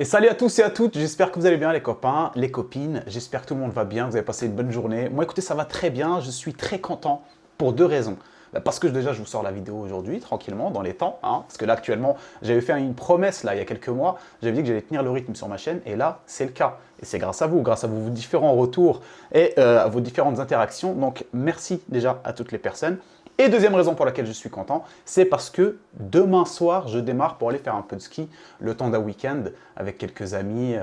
Et salut à tous et à toutes, j'espère que vous allez bien les copains, les copines, j'espère que tout le monde va bien, que vous avez passé une bonne journée. Moi écoutez, ça va très bien, je suis très content pour deux raisons. Parce que déjà je vous sors la vidéo aujourd'hui, tranquillement, dans les temps, parce que là actuellement, j'avais fait une promesse là il y a quelques mois, j'avais dit que j'allais tenir le rythme sur ma chaîne, et là c'est le cas. Et c'est grâce à vous, grâce à vos différents retours et à vos différentes interactions, donc merci déjà à toutes les personnes. Et deuxième raison pour laquelle je suis content, c'est parce que demain soir, je démarre pour aller faire un peu de ski le temps d'un week-end avec quelques amis.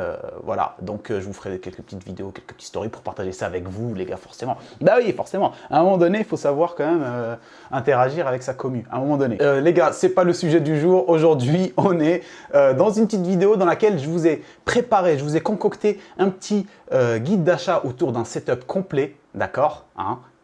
Voilà, donc je vous ferai quelques petites vidéos, quelques petites stories pour partager ça avec vous, les gars, forcément. Bah oui, forcément. À un moment donné, il faut savoir quand même interagir avec sa commu. À un moment donné. Les gars, c'est pas le sujet du jour. Aujourd'hui, on est dans une petite vidéo dans laquelle je vous ai préparé, je vous ai concocté un petit guide d'achat autour d'un setup complet, d'accord,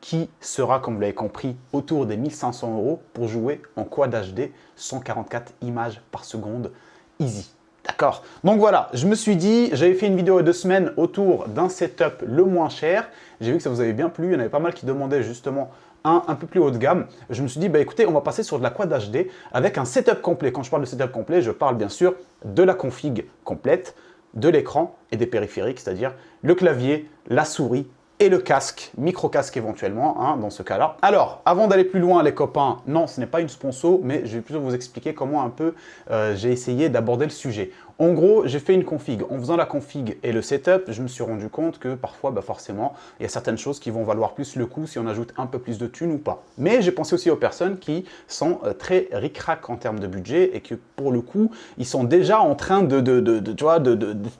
qui sera, comme vous l'avez compris, autour des 1500 € pour jouer en Quad HD, 144 images par seconde, easy. D'accord. Donc voilà, je me suis dit, j'avais fait une vidéo il y a 2 semaines autour d'un setup le moins cher. J'ai vu que ça vous avait bien plu, il y en avait pas mal qui demandaient justement un peu plus haut de gamme. Je me suis dit, bah écoutez, on va passer sur de la Quad HD avec un setup complet. Quand je parle de setup complet, je parle bien sûr de la config complète, de l'écran et des périphériques, c'est-à-dire le clavier, la souris, et le casque, micro-casque éventuellement, dans ce cas-là. Alors, avant d'aller plus loin, les copains, non, ce n'est pas une sponsor, mais je vais plutôt vous expliquer comment un peu j'ai essayé d'aborder le sujet. En gros, j'ai fait une config. En faisant la config et le setup, je me suis rendu compte que parfois, forcément, il y a certaines choses qui vont valoir plus le coup si on ajoute un peu plus de thunes ou pas. Mais j'ai pensé aussi aux personnes qui sont très ric-rac en termes de budget et que pour le coup, ils sont déjà en train de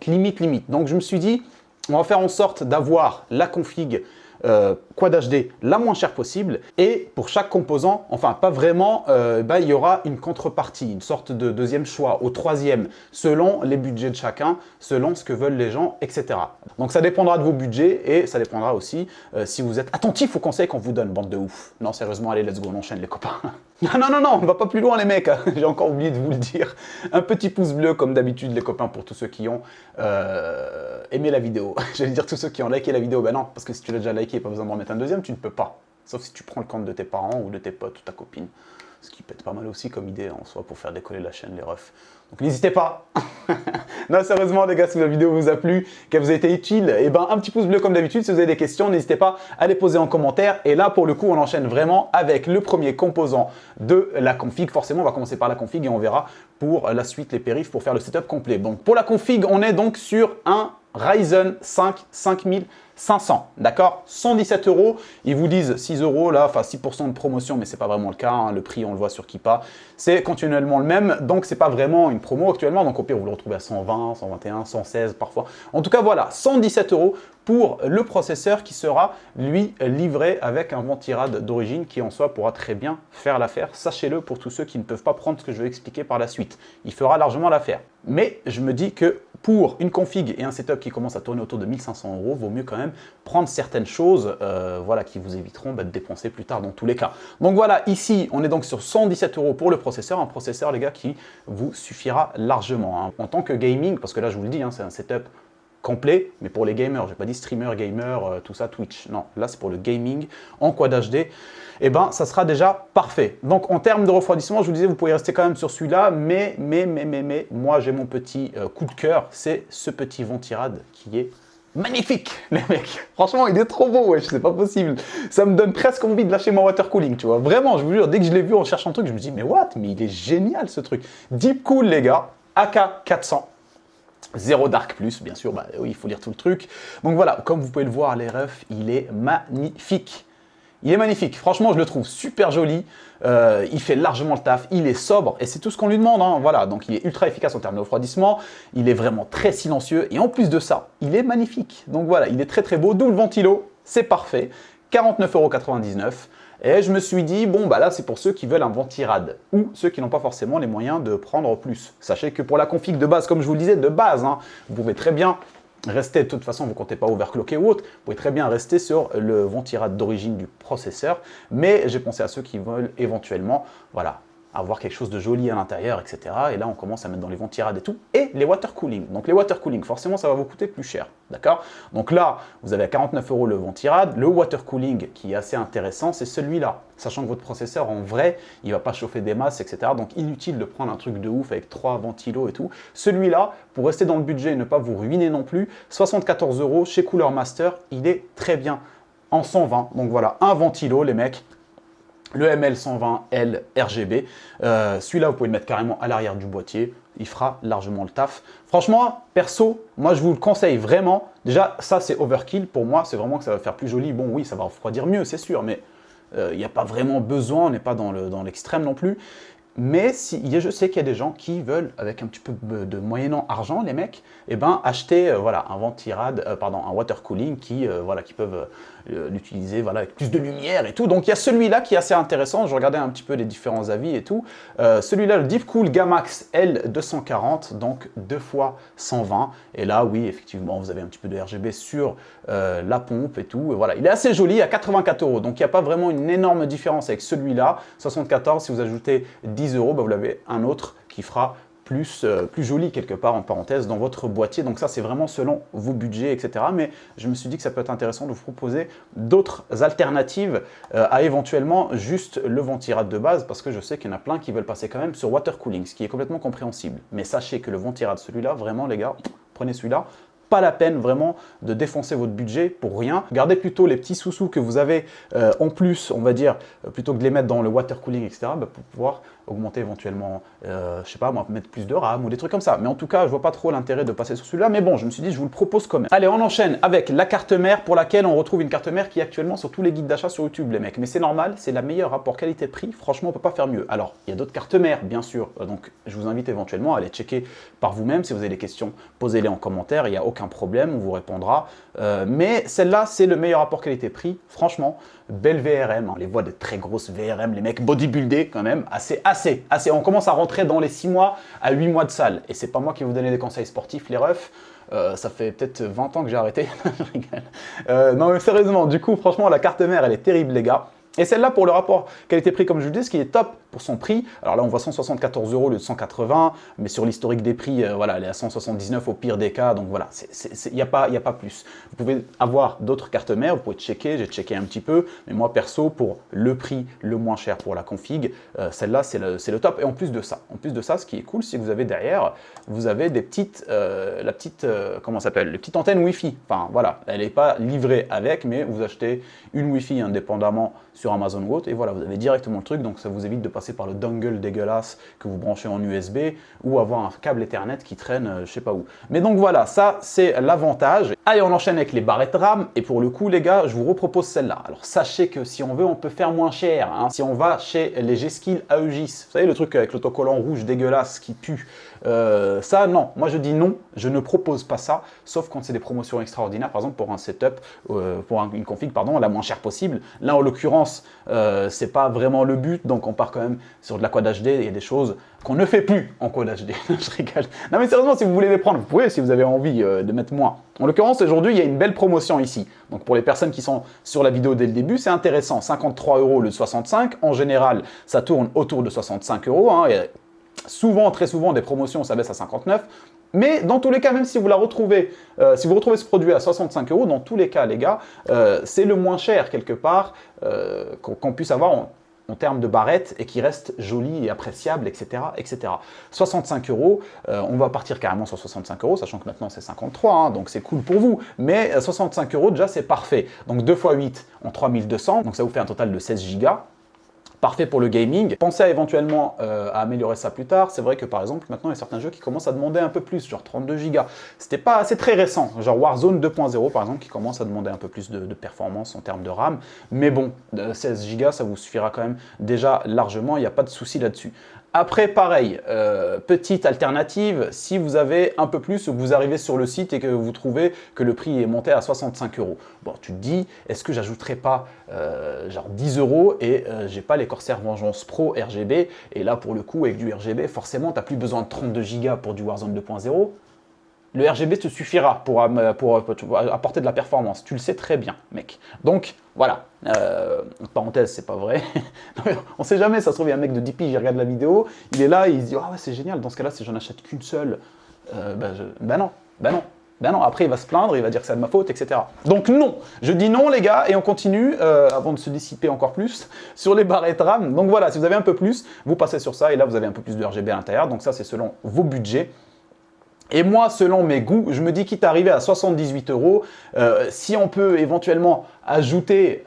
limite. Donc, je me suis dit, on va faire en sorte d'avoir la config Quad HD la moins chère possible et pour chaque composant, enfin pas vraiment, il y aura une contrepartie, une sorte de deuxième choix au troisième selon les budgets de chacun, selon ce que veulent les gens, etc. Donc ça dépendra de vos budgets et ça dépendra aussi si vous êtes attentifs aux conseils qu'on vous donne, bande de ouf. Non, sérieusement, allez, let's go, on enchaîne les copains. Non, on va pas plus loin les mecs, j'ai encore oublié de vous le dire. Un petit pouce bleu comme d'habitude les copains pour tous ceux qui ont aimé la vidéo. J'allais dire tous ceux qui ont liké la vidéo, non, parce que si tu l'as déjà liké, pas besoin d'en mettre un deuxième, tu ne peux pas. Sauf si tu prends le compte de tes parents ou de tes potes ou ta copine. Ce qui peut être pas mal aussi comme idée en soi pour faire décoller la chaîne, les refs. Donc n'hésitez pas. Non, sérieusement les gars, si la vidéo vous a plu, qu'elle vous a été utile, un petit pouce bleu comme d'habitude. Si vous avez des questions, n'hésitez pas à les poser en commentaire. Et là, pour le coup, on enchaîne vraiment avec le premier composant de la config. Forcément, on va commencer par la config et on verra pour la suite les périphes pour faire le setup complet. Donc pour la config, on est donc sur un Ryzen 5 5500, d'accord, 117 €. Ils vous disent 6 € là, enfin 6% de promotion, mais c'est pas vraiment le cas. Le prix, on le voit sur Keepa, c'est continuellement le même, donc c'est pas vraiment une promo actuellement. Donc au pire, vous le retrouvez à 120, 121, 116 parfois. En tout cas, voilà, 117 € pour le processeur qui sera, lui, livré avec un ventirad d'origine qui en soi pourra très bien faire l'affaire. Sachez-le pour tous ceux qui ne peuvent pas prendre ce que je vais expliquer par la suite. Il fera largement l'affaire. Mais je me dis que pour une config et un setup qui commence à tourner autour de 1500 €, vaut mieux quand même prendre certaines choses voilà, qui vous éviteront de dépenser plus tard dans tous les cas. Donc voilà, ici, on est donc sur 117 € pour le processeur. Un processeur, les gars, qui vous suffira largement. En tant que gaming, parce que là, je vous le dis, c'est un setup complet, mais pour les gamers, j'ai pas dit streamer, gamer, tout ça, Twitch. Non, là c'est pour le gaming en Quad HD. Ça sera déjà parfait. Donc en termes de refroidissement, je vous disais, vous pouvez rester quand même sur celui-là, mais moi j'ai mon petit coup de cœur, c'est ce petit ventirad qui est magnifique, les mecs. Franchement, il est trop beau, wesh, c'est pas possible. Ça me donne presque envie de lâcher mon water cooling, tu vois. Vraiment, je vous jure, dès que je l'ai vu en cherchant un truc, je me dis, mais what? Mais il est génial ce truc. Deep Cool, les gars, AK400. 0 Dark Plus, bien sûr, oui, il faut lire tout le truc. Donc voilà, comme vous pouvez le voir, les refs, il est magnifique. Il est magnifique, franchement, je le trouve super joli. Il fait largement le taf, il est sobre et c'est tout ce qu'on lui demande. Voilà, donc il est ultra efficace en termes de refroidissement. Il est vraiment très silencieux et en plus de ça, il est magnifique. Donc voilà, il est très très beau. Double ventilo, c'est parfait. 49,99 €. Et je me suis dit, bon, là, c'est pour ceux qui veulent un ventirad ou ceux qui n'ont pas forcément les moyens de prendre plus. Sachez que pour la config de base, comme je vous le disais, de base, vous pouvez très bien rester, de toute façon, vous ne comptez pas overclocker ou autre, vous pouvez très bien rester sur le ventirad d'origine du processeur. Mais j'ai pensé à ceux qui veulent éventuellement, voilà, avoir quelque chose de joli à l'intérieur, etc. Et là, on commence à mettre dans les ventirades et tout. Et les water cooling. Donc les water cooling, forcément, ça va vous coûter plus cher. D'accord? Donc là, vous avez à 49 € le ventirad. Le water cooling qui est assez intéressant, c'est celui-là. Sachant que votre processeur, en vrai, il ne va pas chauffer des masses, etc. Donc inutile de prendre un truc de ouf avec 3 ventilos et tout. Celui-là, pour rester dans le budget et ne pas vous ruiner non plus, 74 € chez Cooler Master, il est très bien en 120. Donc voilà, un ventilo, les mecs. Le ML120L RGB. Celui-là, vous pouvez le mettre carrément à l'arrière du boîtier. Il fera largement le taf. Franchement, perso, moi, je vous le conseille vraiment. Déjà, ça, c'est overkill. Pour moi, c'est vraiment que ça va faire plus joli. Bon, oui, ça va refroidir mieux, c'est sûr, mais il n'y a pas vraiment besoin. On n'est pas dans l'extrême non plus. Mais je sais qu'il y a des gens qui veulent, avec un petit peu de moyennant argent, les mecs, eh ben, acheter voilà, un un water cooling qui peuvent l'utiliser voilà, avec plus de lumière et tout. Donc il y a celui-là qui est assez intéressant. Je regardais un petit peu les différents avis et tout. Celui-là, le Deepcool Gamax L240, donc 2 fois 120. Et là, oui, effectivement, vous avez un petit peu de RGB sur la pompe et tout. Et voilà, il est assez joli à 84 €. Donc il n'y a pas vraiment une énorme différence avec celui-là. 74, si vous ajoutez 10 €, bah, vous l'avez un autre qui fera plus joli quelque part en parenthèse dans votre boîtier. Donc ça, c'est vraiment selon vos budgets, etc. Mais je me suis dit que ça peut être intéressant de vous proposer d'autres alternatives à éventuellement juste le ventirad de base, parce que je sais qu'il y en a plein qui veulent passer quand même sur water cooling, ce qui est complètement compréhensible. Mais sachez que le ventirad, celui-là, vraiment les gars, prenez celui-là. Pas la peine vraiment de défoncer votre budget pour rien. Gardez plutôt les petits sous-sous que vous avez en plus, on va dire, plutôt que de les mettre dans le water cooling, etc. Bah, pour pouvoir augmenter éventuellement, je sais pas moi, mettre plus de RAM ou des trucs comme ça. Mais en tout cas, je vois pas trop l'intérêt de passer sur celui-là. Mais bon, je me suis dit, je vous le propose quand même. Allez, on enchaîne avec la carte mère pour laquelle on retrouve une carte mère qui est actuellement sur tous les guides d'achat sur YouTube, les mecs. Mais c'est normal, c'est la meilleure rapport qualité-prix. Franchement, on peut pas faire mieux. Alors, il y a d'autres cartes mères, bien sûr. Donc, je vous invite éventuellement à aller checker par vous-même. Si vous avez des questions, posez-les en commentaire. Il n'y a aucun problème, on vous répondra. Mais celle-là, c'est le meilleur rapport qualité-prix. Franchement, belle VRM. On les voit de très grosses VRM, les mecs bodybuildés quand même. Assez. On commence à rentrer dans les 6 mois à 8 mois de salle. Et c'est pas moi qui vous donner des conseils sportifs, les refs. Ça fait peut-être 20 ans que j'ai arrêté. Je rigole. Non mais sérieusement, du coup, franchement, la carte mère, elle est terrible, les gars. Et celle-là, pour le rapport qualité-prix, comme je vous dis, ce qui est top pour son prix. Alors là, on voit 174 € au lieu de 180, mais sur l'historique des prix, voilà, elle est à 179 au pire des cas. Donc voilà, il n'y a pas plus. Vous pouvez avoir d'autres cartes mères, vous pouvez checker, j'ai checké un petit peu. Mais moi, perso, pour le prix le moins cher pour la config, celle-là, c'est le top. Et en plus de ça, ce qui est cool, c'est que vous avez derrière, vous avez des petites, comment ça s'appelle, les petites antennes Wi-Fi. Enfin voilà, elle n'est pas livrée avec, mais vous achetez une Wi-Fi indépendamment sur Amazon ou autre, et voilà, vous avez directement le truc, donc ça vous évite de passer par le dongle dégueulasse que vous branchez en USB ou avoir un câble Ethernet qui traîne je sais pas où. Mais donc voilà, ça c'est l'avantage. Allez, on enchaîne avec les barrettes RAM, et pour le coup les gars, je vous repropose celle-là. Alors sachez que si on veut, on peut faire moins cher, hein. Si on va chez les G-Skill AEGIS, vous savez le truc avec l'autocollant rouge dégueulasse qui pue, ça non, moi je dis non, je ne propose pas ça, sauf quand c'est des promotions extraordinaires, par exemple pour un setup, pour une config, pardon, la moins chère possible. Là en l'occurrence, c'est pas vraiment le but, donc on part quand même sur de la Quad HD, il y a des choses qu'on ne fait plus en Quad HD, je rigole. Non mais sérieusement, si vous voulez les prendre, vous pouvez, si vous avez envie de mettre moins. En l'occurrence, aujourd'hui, il y a une belle promotion ici. Donc pour les personnes qui sont sur la vidéo dès le début, c'est intéressant, 53 € au lieu de 65, en général, ça tourne autour de 65 €, hein. Souvent, très souvent, des promotions, ça baisse à 59. Mais dans tous les cas, même si vous la retrouvez, si vous retrouvez ce produit à 65 €, dans tous les cas, les gars, c'est le moins cher quelque part qu'on puisse avoir en termes de barrette et qui reste joli et appréciable, etc. etc. 65 €, on va partir carrément sur 65 €, sachant que maintenant c'est 53, hein, donc c'est cool pour vous. Mais 65 € déjà, c'est parfait. Donc 2 x 8 en 3200, donc ça vous fait un total de 16 Go. Parfait pour le gaming. Pensez à éventuellement à améliorer ça plus tard. C'est vrai que par exemple, maintenant, il y a certains jeux qui commencent à demander un peu plus, genre 32 Go. C'est très récent, genre Warzone 2.0 par exemple, qui commence à demander un peu plus de performance en termes de RAM. Mais bon, 16 Go, ça vous suffira quand même déjà largement, il n'y a pas de souci là-dessus. Après, pareil, petite alternative, si vous avez un peu plus ou que vous arrivez sur le site et que vous trouvez que le prix est monté à 65 €. Bon, tu te dis, est-ce que j'ajouterai pas genre 10 € et j'ai pas les Corsair Vengeance Pro RGB, et là pour le coup avec du RGB, forcément tu n'as plus besoin de 32 Go pour du Warzone 2.0. le RGB te suffira pour apporter de la performance. Tu le sais très bien, mec. Donc, voilà. Parenthèse, c'est pas vrai. On sait jamais, ça se trouve, il y a un mec de DP, il regarde la vidéo, il est là, il se dit « Ah ouais, c'est génial, dans ce cas-là, si j'en achète qu'une seule, non, après il va se plaindre, il va dire que c'est de ma faute, etc. » Donc non, je dis non les gars, et on continue, avant de se dissiper encore plus, sur les barrettes RAM. Donc voilà, si vous avez un peu plus, vous passez sur ça, et là vous avez un peu plus de RGB à l'intérieur, donc ça c'est selon vos budgets. Et moi, selon mes goûts, je me dis quitte à arriver à 78 €, si on peut éventuellement ajouter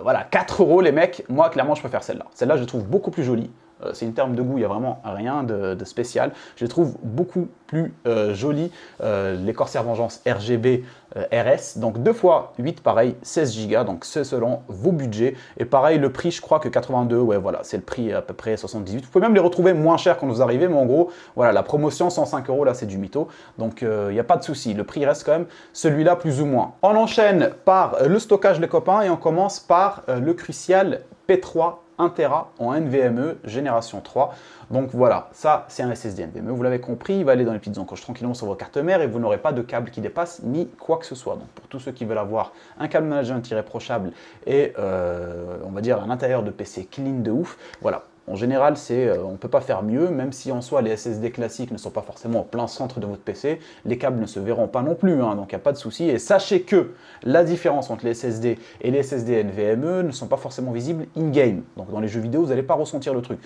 voilà, 4 € les mecs, moi clairement je préfère celle-là. Celle-là je trouve beaucoup plus jolie. C'est une terme de goût, il n'y a vraiment rien de spécial. Je les trouve beaucoup plus jolies. Les Corsair Vengeance RGB RS, donc 2 fois 8, pareil, 16 Go, donc c'est selon vos budgets. Et pareil, le prix, je crois que 82, ouais voilà, c'est le prix à peu près 78. Vous pouvez même les retrouver moins chers quand vous arrivez, mais en gros, voilà, la promotion 105 € là, c'est du mytho. Donc il n'y a pas de souci, le prix reste quand même celui-là plus ou moins. On enchaîne par le stockage les copains et on commence par le Crucial P3 1 Tera en NVMe génération 3. Donc voilà, ça c'est un SSD NVMe, vous l'avez compris, il va aller dans les petites encoches tranquillement sur vos cartes mères et vous n'aurez pas de câble qui dépasse ni quoi que ce soit. Donc pour tous ceux qui veulent avoir un câble management irréprochable et on va dire un intérieur de PC clean de ouf, voilà. En général, on ne peut pas faire mieux, même si en soi les SSD classiques ne sont pas forcément au plein centre de votre PC, les câbles ne se verront pas non plus, hein, donc il n'y a pas de souci. Et sachez que la différence entre les SSD et les SSD NVMe ne sont pas forcément visibles in-game. Donc dans les jeux vidéo, vous n'allez pas ressentir le truc.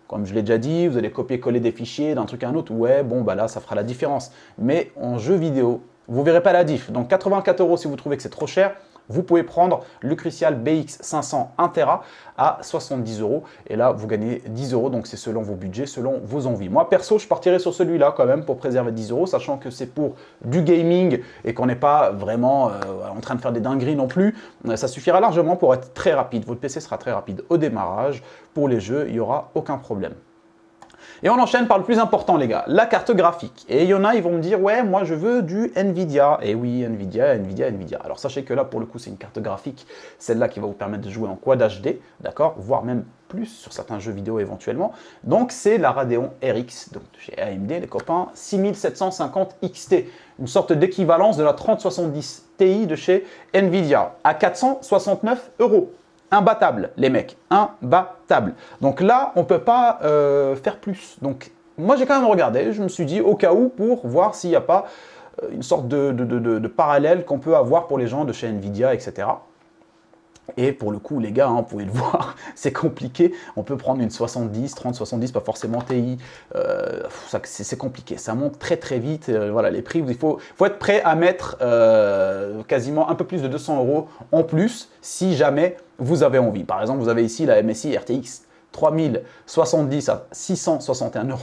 Comme je l'ai déjà dit, vous allez copier-coller des fichiers d'un truc à un autre, ouais, bon, bah là, ça fera la différence. Mais en jeu vidéo, vous ne verrez pas la diff. Donc 84 € si vous trouvez que c'est trop cher, vous pouvez prendre le Crucial BX500 1 Tera à 70 € et là vous gagnez 10 €, donc c'est selon vos budgets, selon vos envies. Moi perso je partirai sur celui-là quand même pour préserver 10 €, sachant que c'est pour du gaming et qu'on n'est pas vraiment en train de faire des dingueries non plus. Ça suffira largement pour être très rapide, votre PC sera très rapide au démarrage, pour les jeux il n'y aura aucun problème. Et on enchaîne par le plus important les gars, la carte graphique. Et il y en a, ils vont me dire, ouais, moi je veux du Nvidia. Et oui, Nvidia. Alors sachez que là, pour le coup, c'est une carte graphique, celle-là qui va vous permettre de jouer en Quad HD, d'accord, voire même plus sur certains jeux vidéo éventuellement. Donc c'est la Radeon RX, donc chez AMD, les copains, 6750 XT, une sorte d'équivalence de la 3070 Ti de chez Nvidia, à 469 €. Imbattable, les mecs, imbattable. Donc là, on ne peut pas faire plus. Donc moi, j'ai quand même regardé, je me suis dit, au cas où, pour voir s'il n'y a pas une sorte de parallèle qu'on peut avoir pour les gens de chez Nvidia, etc. Et pour le coup, les gars, hein, vous pouvez le voir, c'est compliqué. On peut prendre une 70, 30, 70, pas forcément TI. C'est compliqué, ça monte très très vite. Voilà, les prix, il faut être prêt à mettre quasiment un peu plus de 200 € en plus si jamais vous avez envie. Par exemple, vous avez ici la MSI RTX 3070 à 661 €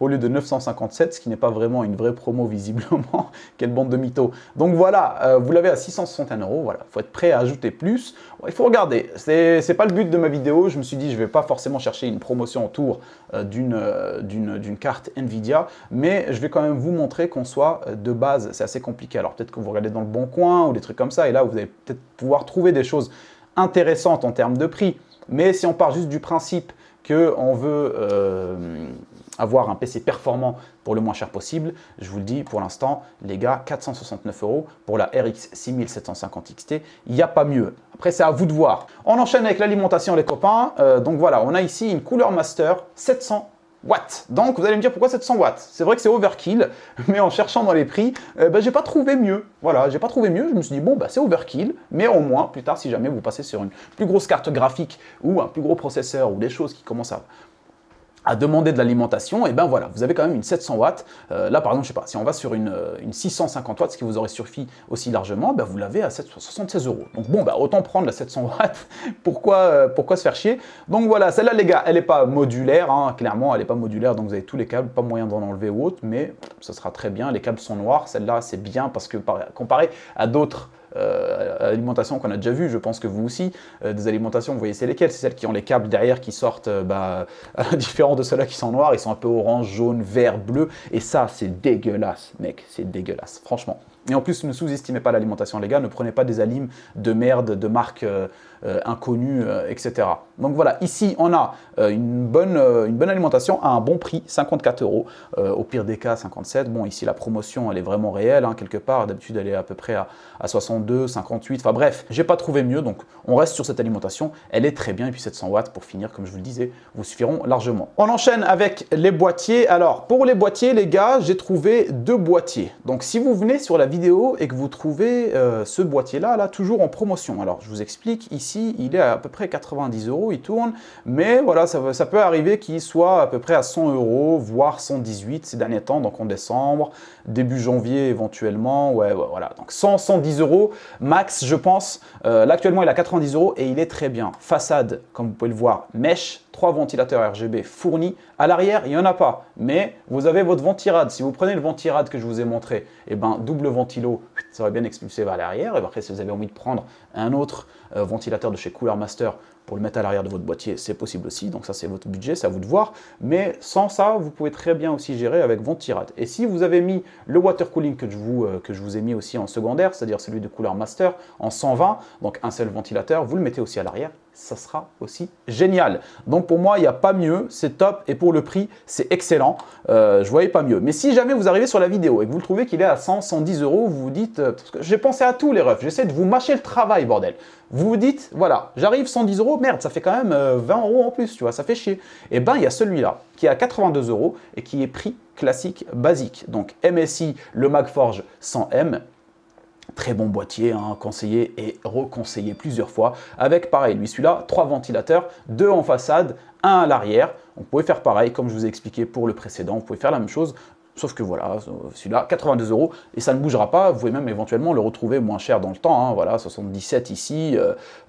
au lieu de 957, ce qui n'est pas vraiment une vraie promo visiblement. Quelle bande de mythos. Donc voilà, vous l'avez à 661 €, voilà, il faut être prêt à ajouter plus. Il faut regarder, c'est pas le but de ma vidéo, je me suis dit je vais pas forcément chercher une promotion autour d'une carte Nvidia, mais je vais quand même vous montrer qu'en soit de base, c'est assez compliqué. Alors peut-être que vous regardez dans le Bon Coin ou des trucs comme ça, et là vous allez peut-être pouvoir trouver des choses intéressantes en termes de prix. Mais si on part juste du principe qu'on veut avoir un PC performant pour le moins cher possible, je vous le dis pour l'instant, les gars, 469 € pour la RX 6750 XT, il n'y a pas mieux. Après, c'est à vous de voir. On enchaîne avec l'alimentation, les copains. Donc voilà, on a ici une Cooler Master 700 watts. Donc vous allez me dire pourquoi 700 watts. C'est vrai que c'est overkill, mais en cherchant dans les prix, j'ai pas trouvé mieux. Voilà, j'ai pas trouvé mieux. Je me suis dit bon c'est overkill, mais au moins plus tard si jamais vous passez sur une plus grosse carte graphique ou un plus gros processeur ou des choses qui commencent à demander de l'alimentation, et ben voilà, vous avez quand même une 700 watts. Là, par exemple, je sais pas, si on va sur une 650 watts, ce qui vous aurait suffi aussi largement, ben vous l'avez à 76 €. Donc bon, autant prendre la 700 watts. Pourquoi se faire chier? Donc voilà, celle-là, les gars, elle n'est pas modulaire, hein, clairement, elle n'est pas modulaire, donc vous avez tous les câbles, pas moyen d'en enlever ou autre, mais ça sera très bien. Les câbles sont noirs, celle-là, c'est bien parce que comparé à d'autres alimentations qu'on a déjà vu, je pense que vous aussi, des alimentations, vous voyez c'est lesquelles? C'est celles qui ont les câbles derrière qui sortent, différents de ceux-là qui sont noirs, ils sont un peu orange, jaune, vert, bleu, et ça c'est dégueulasse, mec, c'est dégueulasse, franchement. Et en plus, ne sous-estimez pas l'alimentation, les gars, ne prenez pas des alims de merde, de marques inconnues, etc. Donc voilà, ici on a une bonne alimentation à un bon prix, 54 €. Au pire des cas, 57. Bon, ici la promotion elle est vraiment réelle, hein, quelque part. D'habitude elle est à peu près à 62, 58. Enfin bref, j'ai pas trouvé mieux. Donc on reste sur cette alimentation. Elle est très bien. Et puis 700 watts pour finir, comme je vous le disais, vous suffiront largement. On enchaîne avec les boîtiers. Alors pour les boîtiers, les gars, j'ai trouvé deux boîtiers. Donc si vous venez sur la vidéo et que vous trouvez ce boîtier-là, là, toujours en promotion. Alors je vous explique, ici il est à peu près 90 €, il tourne, mais voilà, ça peut arriver qu'il soit à peu près à 100 €, voire 118 ces derniers temps, donc en décembre, début janvier éventuellement, ouais voilà, donc 110 € max je pense. Là actuellement il est à 90 € et il est très bien. Façade, comme vous pouvez le voir, mèche, 3 ventilateurs RGB fournis. À l'arrière, il n'y en a pas, mais vous avez votre ventirad. Si vous prenez le ventirad que je vous ai montré, et ben, double ventilo, ça va bien expulser vers l'arrière. Et après, si vous avez envie de prendre un autre ventilateur de chez Cooler Master pour le mettre à l'arrière de votre boîtier, c'est possible aussi. Donc ça, c'est votre budget, c'est à vous de voir. Mais sans ça, vous pouvez très bien aussi gérer avec ventirad. Et si vous avez mis le water cooling que je vous ai mis aussi en secondaire, c'est-à-dire celui de Cooler Master en 120, donc un seul ventilateur, vous le mettez aussi à l'arrière, ça sera aussi génial. Donc pour moi, il n'y a pas mieux, c'est top. Et pour le prix, c'est excellent. Je voyais pas mieux. Mais si jamais vous arrivez sur la vidéo et que vous le trouvez qu'il est à 100, 110 €, vous vous dites, parce que j'ai pensé à tous les refs, j'essaie de vous mâcher le travail, bordel. Vous vous dites, voilà, j'arrive 110 €, merde, ça fait quand même 20 € en plus, tu vois, ça fait chier. Et ben, il y a celui-là qui est à 82 € et qui est prix classique basique. Donc MSI, le Magforge 100M. Très bon boîtier, hein, conseillé et reconseillé plusieurs fois. Avec pareil, lui celui-là, 3 ventilateurs, 2 en façade, 1 à l'arrière. On pouvait faire pareil, comme je vous ai expliqué pour le précédent. Vous pouvez faire la même chose. Sauf que voilà, celui-là, 82 € et ça ne bougera pas. Vous pouvez même éventuellement le retrouver moins cher dans le temps. Hein, voilà, 77 ici,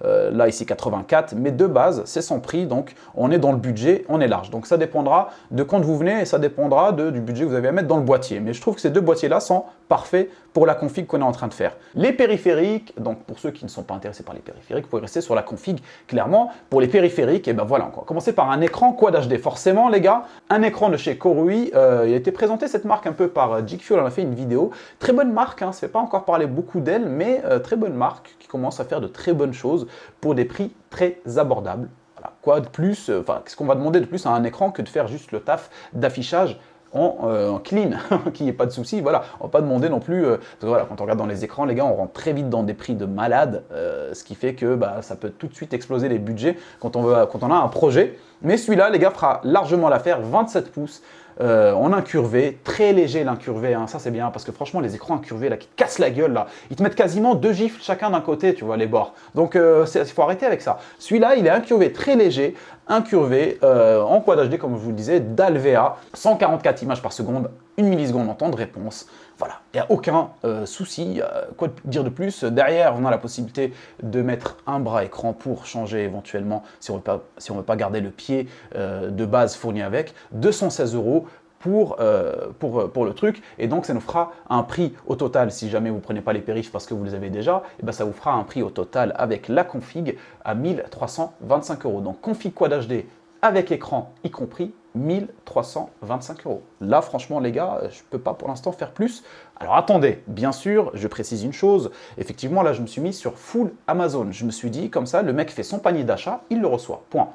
là ici 84. Mais de base, c'est sans prix. Donc on est dans le budget, on est large. Donc ça dépendra de quand vous venez et ça dépendra du budget que vous avez à mettre dans le boîtier. Mais je trouve que ces deux boîtiers-là sont parfaits pour la config qu'on est en train de faire. Les périphériques, donc pour ceux qui ne sont pas intéressés par les périphériques, vous pouvez rester sur la config clairement. Pour les périphériques, et ben voilà, on va commencer par un écran Quad HD. Forcément les gars, un écran de chez Korui, il a été présenté cette marque un peu par Geekfuel, on a fait une vidéo. Très bonne marque, hein, ça ne fait pas encore parler beaucoup d'elle, mais très bonne marque qui commence à faire de très bonnes choses pour des prix très abordables. Voilà. Quoi de plus, qu'est-ce qu'on va demander de plus à un écran que de faire juste le taf d'affichage en clean, qu'il n'y ait pas de souci. Voilà, on va pas demander non plus, parce que voilà, quand on regarde dans les écrans, les gars, on rentre très vite dans des prix de malade, ce qui fait que ça peut tout de suite exploser les budgets quand on a un projet. Mais celui-là, les gars, fera largement l'affaire, 27 pouces. En incurvé, très léger l'incurvé, hein, ça c'est bien parce que franchement les écrans incurvés là qui te cassent la gueule là, ils te mettent quasiment 2 gifles chacun d'un côté, tu vois les bords. Donc il faut arrêter avec ça. Celui-là il est incurvé très léger, incurvé en Quad HD comme je vous le disais, d'Alvea, 144 images par seconde, 1 milliseconde en temps de réponse. Voilà, il n'y a aucun souci. Quoi dire de plus? Derrière, on a la possibilité de mettre un bras écran pour changer éventuellement, si on ne veut pas garder le pied de base fourni avec, 216 € pour le truc. Et donc, ça nous fera un prix au total, si jamais vous ne prenez pas les périphes parce que vous les avez déjà, et ben ça vous fera un prix au total avec la config à 1325 €. Donc, config Quad HD avec écran y compris, 1325 €. Là, franchement, les gars, je ne peux pas pour l'instant faire plus. Alors attendez, bien sûr, je précise une chose. Effectivement, là, je me suis mis sur full Amazon. Je me suis dit, comme ça, le mec fait son panier d'achat, il le reçoit. Point.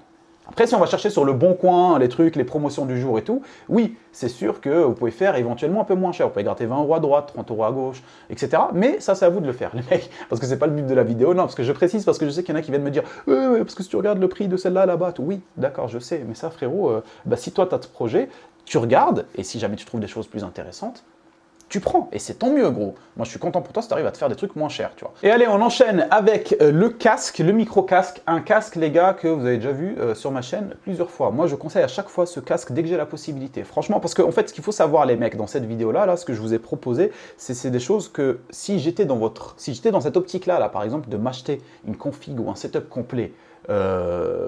Après, si on va chercher sur le bon coin, les trucs, les promotions du jour et tout, oui, c'est sûr que vous pouvez faire éventuellement un peu moins cher. Vous pouvez gratter 20 € à droite, 30 € à gauche, etc. Mais ça, c'est à vous de le faire, les mecs. Parce que c'est pas le but de la vidéo. Non, parce que je précise, parce que je sais qu'il y en a qui viennent me dire parce que si tu regardes le prix de celle-là là-bas, oui, d'accord, je sais. Mais ça, frérot, si toi, tu as ce projet, tu regardes, et si jamais tu trouves des choses plus intéressantes, tu prends, et c'est tant mieux gros. Moi je suis content pour toi si tu arrives à te faire des trucs moins chers, tu vois. Et allez, on enchaîne avec le casque, le micro-casque. Un casque, les gars, que vous avez déjà vu sur ma chaîne plusieurs fois. Moi je conseille à chaque fois ce casque dès que j'ai la possibilité. Franchement, parce qu'en fait, ce qu'il faut savoir les mecs, dans cette vidéo-là, là, ce que je vous ai proposé, c'est des choses que si j'étais dans cette optique-là, là, par exemple, de m'acheter une config ou un setup complet,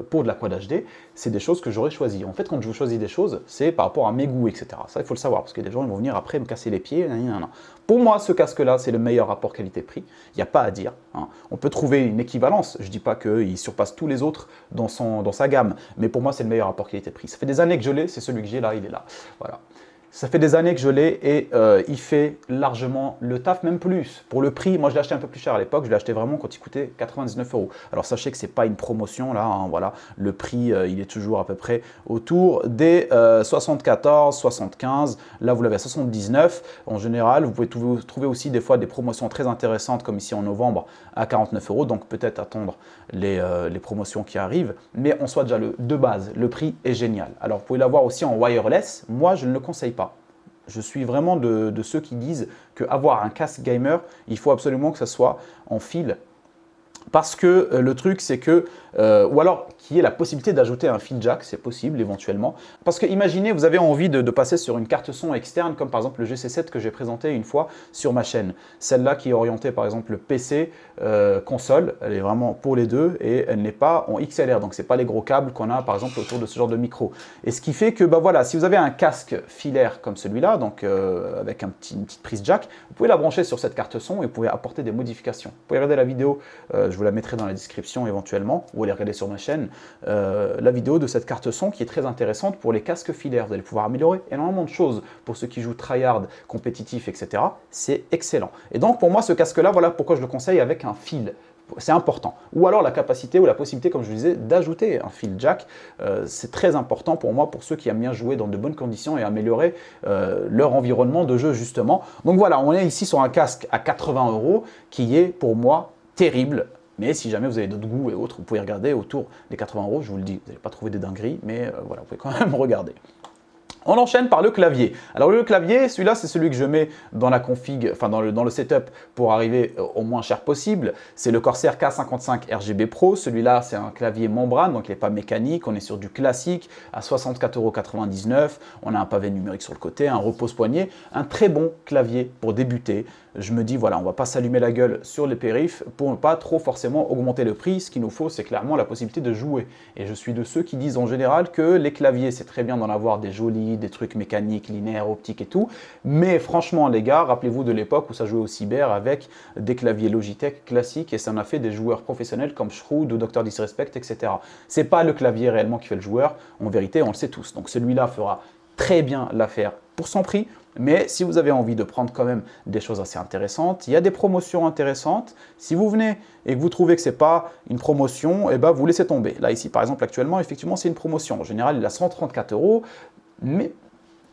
pour de la Quad HD, c'est des choses que j'aurais choisies. En fait, quand je vous choisis des choses, c'est par rapport à mes goûts, etc. Ça, il faut le savoir, parce que des gens ils vont venir après me casser les pieds. Pour moi, ce casque-là, c'est le meilleur rapport qualité-prix. Il n'y a pas à dire. Hein. On peut trouver une équivalence. Je ne dis pas qu'il surpasse tous les autres dans sa gamme, mais pour moi, c'est le meilleur rapport qualité-prix. Ça fait des années que je l'ai, c'est celui que j'ai là, il est là. Voilà. Ça fait des années que je l'ai et il fait largement le taf, même plus. Pour le prix, moi je l'ai acheté un peu plus cher à l'époque, je l'ai acheté vraiment quand il coûtait 99 euros. Alors sachez que ce n'est pas une promotion là, hein, voilà. Le prix, il est toujours à peu près autour des 74, 75. Là, vous l'avez à 79. En général, vous pouvez trouver aussi des fois des promotions très intéressantes comme ici en novembre à 49 euros. Donc peut-être attendre les promotions qui arrivent. Mais en soit déjà de base, le prix est génial. Alors vous pouvez l'avoir aussi en wireless. Moi, je ne le conseille pas. Je suis vraiment de ceux qui disent qu'avoir un casque gamer, il faut absolument que ça soit en fil. Parce que le truc, c'est que, ou alors qu'il y ait la possibilité d'ajouter un fil jack, c'est possible éventuellement. Parce que imaginez, vous avez envie de passer sur une carte son externe, comme par exemple le GC7 que j'ai présenté une fois sur ma chaîne. Celle-là qui est orientée par exemple PC, console, elle est vraiment pour les deux et elle n'est pas en XLR. Donc ce n'est pas les gros câbles qu'on a par exemple autour de ce genre de micro. Et ce qui fait que, bah voilà, si vous avez un casque filaire comme celui-là, donc avec une petite prise jack, vous pouvez la brancher sur cette carte son et vous pouvez apporter des modifications. Vous pouvez regarder la vidéo, je vous la mettrai dans la description éventuellement, ou allez regarder sur ma chaîne, la vidéo de cette carte son qui est très intéressante pour les casques filaires. Vous allez pouvoir améliorer énormément de choses pour ceux qui jouent tryhard, compétitif, etc. C'est excellent. Et donc pour moi, ce casque-là, voilà pourquoi je le conseille avec un fil. C'est important. Ou alors la capacité ou la possibilité, comme je vous disais, d'ajouter un fil jack. C'est très important pour moi, pour ceux qui aiment bien jouer dans de bonnes conditions et améliorer leur environnement de jeu justement. Donc voilà, on est ici sur un casque à 80 euros qui est pour moi terrible. Mais si jamais vous avez d'autres goûts et autres, vous pouvez regarder autour des 80 euros. Je vous le dis, vous n'allez pas trouver des dingueries, mais voilà, vous pouvez quand même regarder. On enchaîne par le clavier. Alors le clavier, celui-là, c'est celui que je mets dans la config, enfin dans le setup pour arriver au moins cher possible. C'est le Corsair K55 RGB Pro. Celui-là, c'est un clavier membrane, donc il n'est pas mécanique. On est sur du classique à 64,99 €. On a un pavé numérique sur le côté, un repose-poignet, un très bon clavier pour débuter. Je me dis, voilà, on ne va pas s'allumer la gueule sur les périphes pour ne pas trop forcément augmenter le prix. Ce qu'il nous faut, c'est clairement la possibilité de jouer. Et je suis de ceux qui disent en général que les claviers, c'est très bien d'en avoir des jolis, des trucs mécaniques, linéaires, optiques et tout. Mais franchement, les gars, rappelez-vous de l'époque où ça jouait au cyber avec des claviers Logitech classiques et ça en a fait des joueurs professionnels comme Shroud ou Dr Disrespect, etc. C'est pas le clavier réellement qui fait le joueur. En vérité, on le sait tous. Donc celui-là fera très bien l'affaire pour son prix. Mais si vous avez envie de prendre quand même des choses assez intéressantes, il y a des promotions intéressantes. Si vous venez et que vous trouvez que ce n'est pas une promotion, eh ben vous laissez tomber. Là, ici, par exemple, actuellement, effectivement, c'est une promotion. En général, il a 134 €. Mais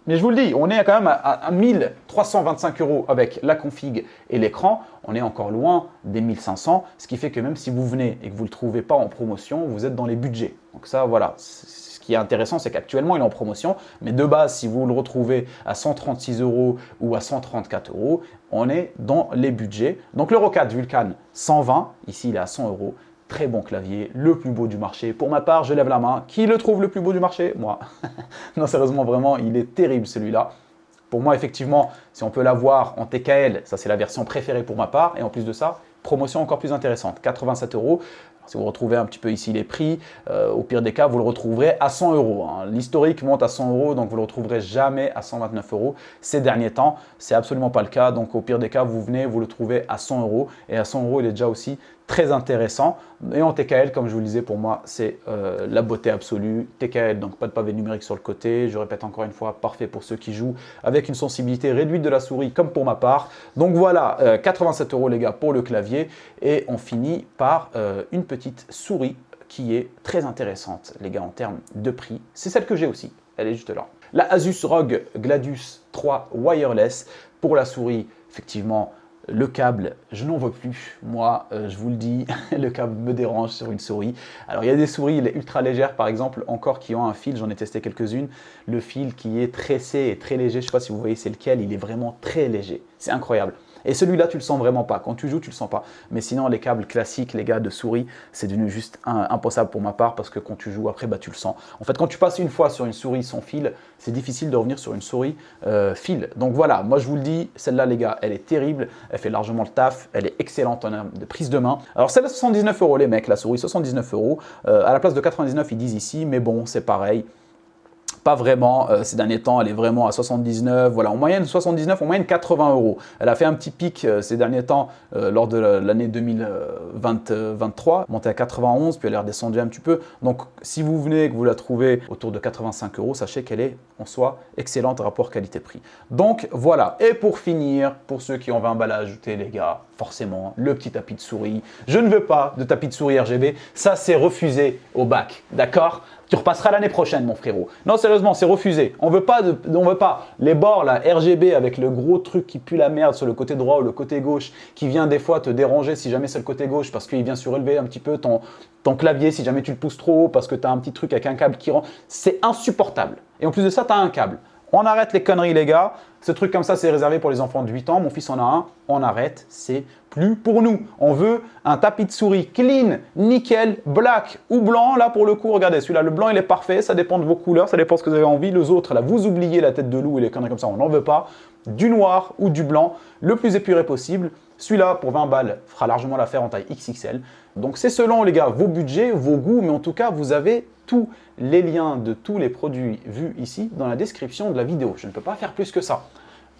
je vous le dis, on est quand même à 1325 € avec la config et l'écran. On est encore loin des 1500, ce qui fait que même si vous venez et que vous ne le trouvez pas en promotion, vous êtes dans les budgets. Donc ça, voilà. Ce qui est intéressant, c'est qu'actuellement, il est en promotion. Mais de base, si vous le retrouvez à 136 € ou à 134 €, on est dans les budgets. Donc l'Euro 4 Vulcan 120, ici, il est à 100 €. Très bon clavier, le plus beau du marché. Pour ma part, je lève la main. Qui le trouve le plus beau du marché? Moi. Non, sérieusement, vraiment, il est terrible celui-là. Pour moi, effectivement, si on peut l'avoir en TKL, ça c'est la version préférée pour ma part. Et en plus de ça, promotion encore plus intéressante, 87 €. Si vous retrouvez un petit peu ici les prix, au pire des cas, vous le retrouverez à 100 €. Hein. L'historique monte à 100 €, donc vous ne le retrouverez jamais à 129 € ces derniers temps. C'est absolument pas le cas. Donc au pire des cas, vous venez, vous le trouvez à 100 €. Et à 100 €, il est déjà aussi très intéressant. Et en TKL, comme je vous le disais, pour moi, c'est la beauté absolue. TKL, donc pas de pavé numérique sur le côté. Je répète encore une fois, parfait pour ceux qui jouent avec une sensibilité réduite de la souris, comme pour ma part. Donc voilà, 87 € les gars pour le clavier. Et on finit par une petite souris qui est très intéressante, les gars, en termes de prix. C'est celle que j'ai aussi. Elle est juste là. La Asus ROG Gladius 3 Wireless. Pour la souris, effectivement, le câble, je n'en veux plus. Moi, je vous le dis, le câble me dérange sur une souris. Alors, il y a des souris les ultra légères, par exemple, encore qui ont un fil. J'en ai testé quelques-unes. Le fil qui est tressé et très léger. Je ne sais pas si vous voyez c'est lequel. Il est vraiment très léger. C'est incroyable. Et celui-là, tu le sens vraiment pas. Quand tu joues, tu le sens pas. Mais sinon, les câbles classiques, les gars, de souris, c'est devenu juste impossible pour ma part parce que quand tu joues, après, bah, tu le sens. En fait, quand tu passes une fois sur une souris sans fil, c'est difficile de revenir sur une souris fil. Donc voilà, moi, je vous le dis, celle-là, les gars, elle est terrible. Elle fait largement le taf. Elle est excellente en termes de prise de main. Alors, celle-là, 79 €, les mecs, la souris, 79 €. À la place de 99, ils disent ici, mais bon, c'est pareil. Pas vraiment, ces derniers temps, elle est vraiment à 79, voilà, en moyenne 79, en moyenne 80 euros. Elle a fait un petit pic ces derniers temps lors de l'année 2023, montée à 91, puis elle est redescendue un petit peu. Donc, si vous venez et que vous la trouvez autour de 85 euros, sachez qu'elle est en soi excellente rapport qualité-prix. Donc, voilà. Et pour finir, pour ceux qui ont 20 balles à ajouter, les gars, forcément, le petit tapis de souris. Je ne veux pas de tapis de souris RGB, ça c'est refusé au bac, d'accord? Tu repasseras l'année prochaine, mon frérot. Non, sérieusement, c'est refusé. On veut pas les bords là, RGB avec le gros truc qui pue la merde sur le côté droit ou le côté gauche, qui vient des fois te déranger si jamais c'est le côté gauche parce qu'il vient surélever un petit peu ton clavier si jamais tu le pousses trop haut parce que tu as un petit truc avec un câble qui rentre. C'est insupportable. Et en plus de ça, tu as un câble. On arrête les conneries, les gars. Ce truc comme ça, c'est réservé pour les enfants de 8 ans. Mon fils en a un. On arrête. C'est plus pour nous. On veut un tapis de souris clean, nickel, black ou blanc. Là, pour le coup, regardez, celui-là, le blanc, il est parfait. Ça dépend de vos couleurs. Ça dépend de ce que vous avez envie. Les autres, là, vous oubliez la tête de loup et les conneries comme ça. On n'en veut pas. Du noir ou du blanc, le plus épuré possible. Celui-là, pour 20 balles, fera largement l'affaire en taille XXL. Donc, c'est selon, les gars, vos budgets, vos goûts. Mais en tout cas, vous avez tous les liens de tous les produits vus ici dans la description de la vidéo. Je ne peux pas faire plus que ça.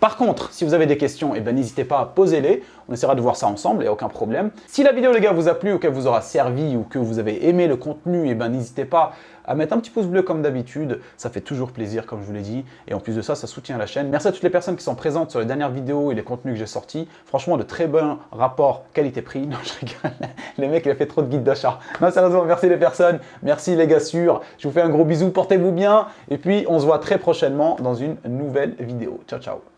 Par contre, si vous avez des questions, eh ben, n'hésitez pas à poser-les. On essaiera de voir ça ensemble, il n'y a aucun problème. Si la vidéo, les gars, vous a plu ou qu'elle vous aura servi ou que vous avez aimé le contenu, eh ben, n'hésitez pas à mettre un petit pouce bleu comme d'habitude. Ça fait toujours plaisir, comme je vous l'ai dit. Et en plus de ça, ça soutient la chaîne. Merci à toutes les personnes qui sont présentes sur les dernières vidéos et les contenus que j'ai sortis. Franchement, de très bons rapports qualité-prix. Non, je rigole. Les mecs, il a fait trop de guides d'achat. Non, sérieusement, merci les personnes. Merci les gars sûrs. Je vous fais un gros bisou. Portez-vous bien. Et puis, on se voit très prochainement dans une nouvelle vidéo. Ciao, ciao.